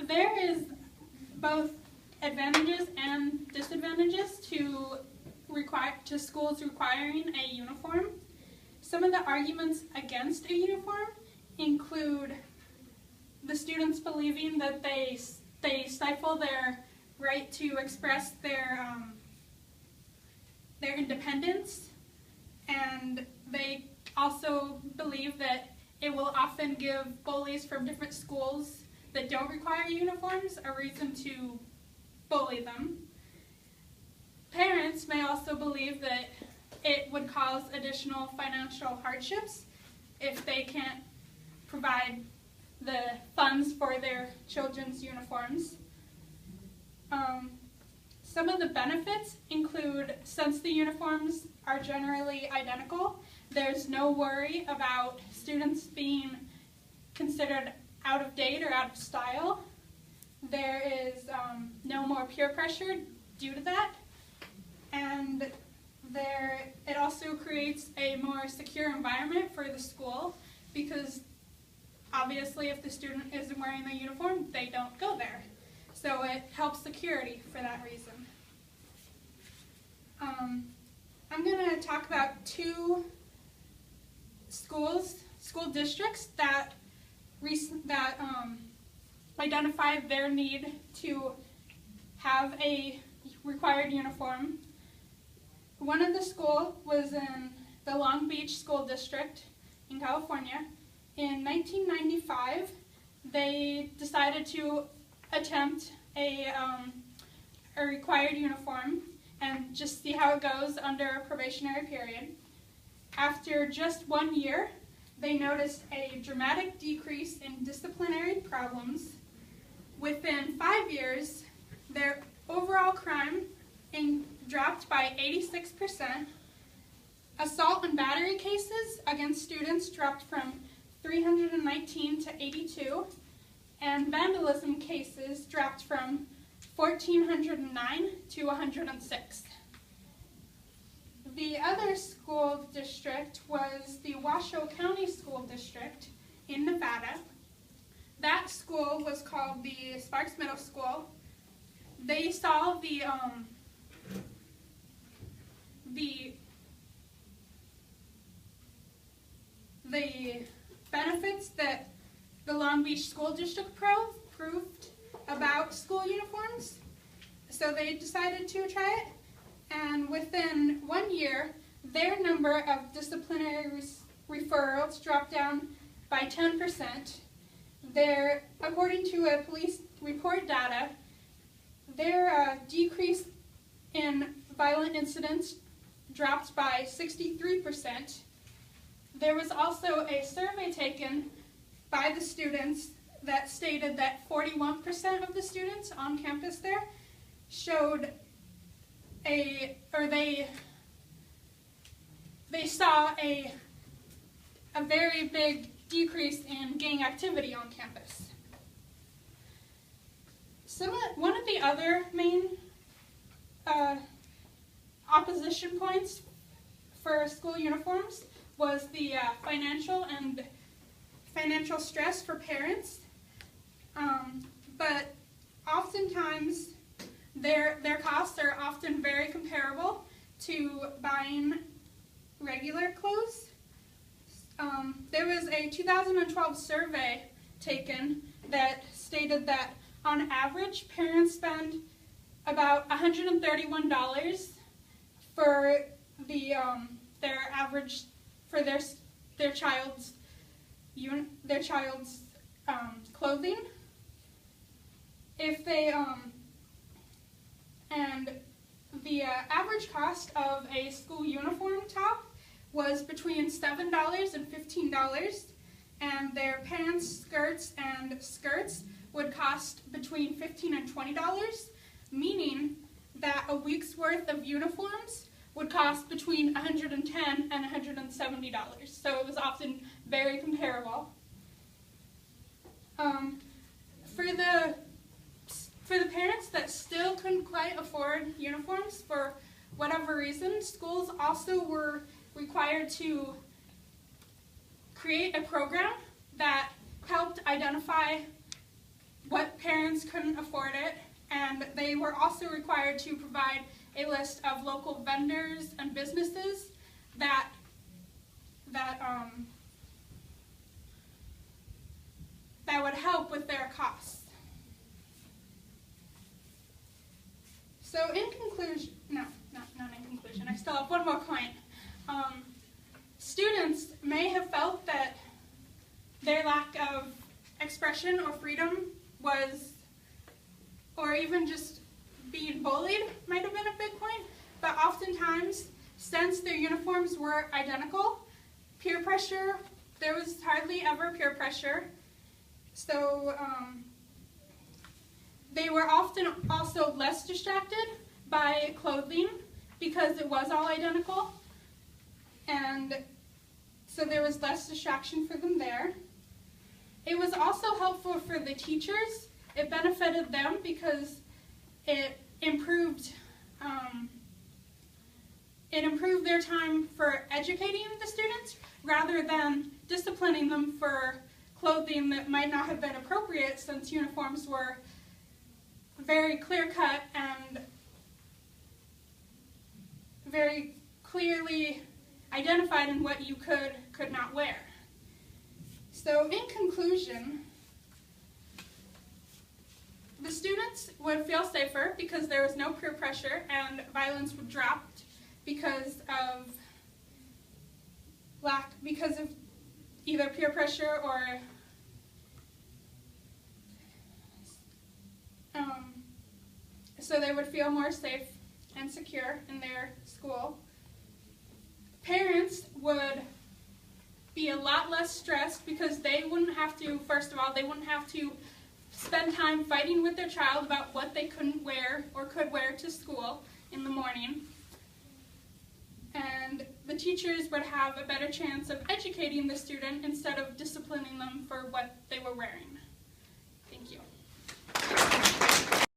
There is both advantages and disadvantages to schools requiring a uniform. Some of the arguments against a uniform include the students believing that they stifle their right to express their independence, and they also believe that it will often give bullies from different schools that don't require uniforms a reason to bully them. Parents may also believe that it would cause additional financial hardships if they can't provide the funds for their children's uniforms. Some of the benefits include, since the uniforms are generally identical, there's no worry about students being considered out of date or out of style. There is no more peer pressure due to that, and it also creates a more secure environment for the school, because obviously if the student isn't wearing the uniform, they don't go there. So it helps security for that reason. I'm going to talk about two school districts that identified their need to have a required uniform. One of the schools was in the Long Beach School District in California. In 1995, they decided to attempt a required uniform and just see how it goes under a probationary period. After just 1 year, they noticed a dramatic decrease in disciplinary problems. Within 5 years, their overall crime dropped by 86%. Assault and battery cases against students dropped from 319 to 82, and vandalism cases dropped from 1,409 to 106. The other school district was the Washoe County School District in Nevada. That school was called the Sparks Middle School. They saw the benefits that the Long Beach School District proved about school uniforms, so they decided to try it, and within 1 year, their number of disciplinary referrals dropped down by 10%. According to a police report data, their decrease in violent incidents dropped by 63%. There was also a survey taken by the students that stated that 41% of the students on campus there showed they saw a very big decrease in gang activity on campus. One of the other main opposition points for school uniforms was the financial stress for parents, but oftentimes their costs are often very comparable to buying regular clothes. There was a 2012 survey taken that stated that on average parents spend about $131 for their child's clothing. And the average cost of a school uniform top was between $7 and $15, and their pants, skirts, and skirts would cost between $15 and $20, meaning that a week's worth of uniforms would cost between $110 and $170. So it was often very comparable. For the parents that still couldn't quite afford uniforms for whatever reason, schools also were required to create a program that helped identify what parents parents couldn't afford it, and they were also required to provide a list of local vendors and businesses that would help with their costs. So in conclusion, not in conclusion, I still have one more point. Students may have felt that their lack of expression or freedom was, or even just being bullied might have been a big point, but oftentimes, since their uniforms were identical, peer pressure, there was hardly ever peer pressure. So they were often also less distracted by clothing because it was all identical. And so there was less distraction for them there. It was also helpful for the teachers. It benefited them because it improved their time for educating the students rather than disciplining them for clothing that might not have been appropriate, since uniforms were very clear-cut and very clearly identified in what you could not wear. So in conclusion, the students would feel safer because there was no peer pressure, and violence would drop because of either peer pressure or so they would feel more safe and secure in their school. Parents would be a lot less stressed because they wouldn't have to, first of all, they wouldn't have to spend time fighting with their child about what they couldn't wear or could wear to school in the morning. And the teachers would have a better chance of educating the student instead of disciplining them for what they were wearing. Thank you.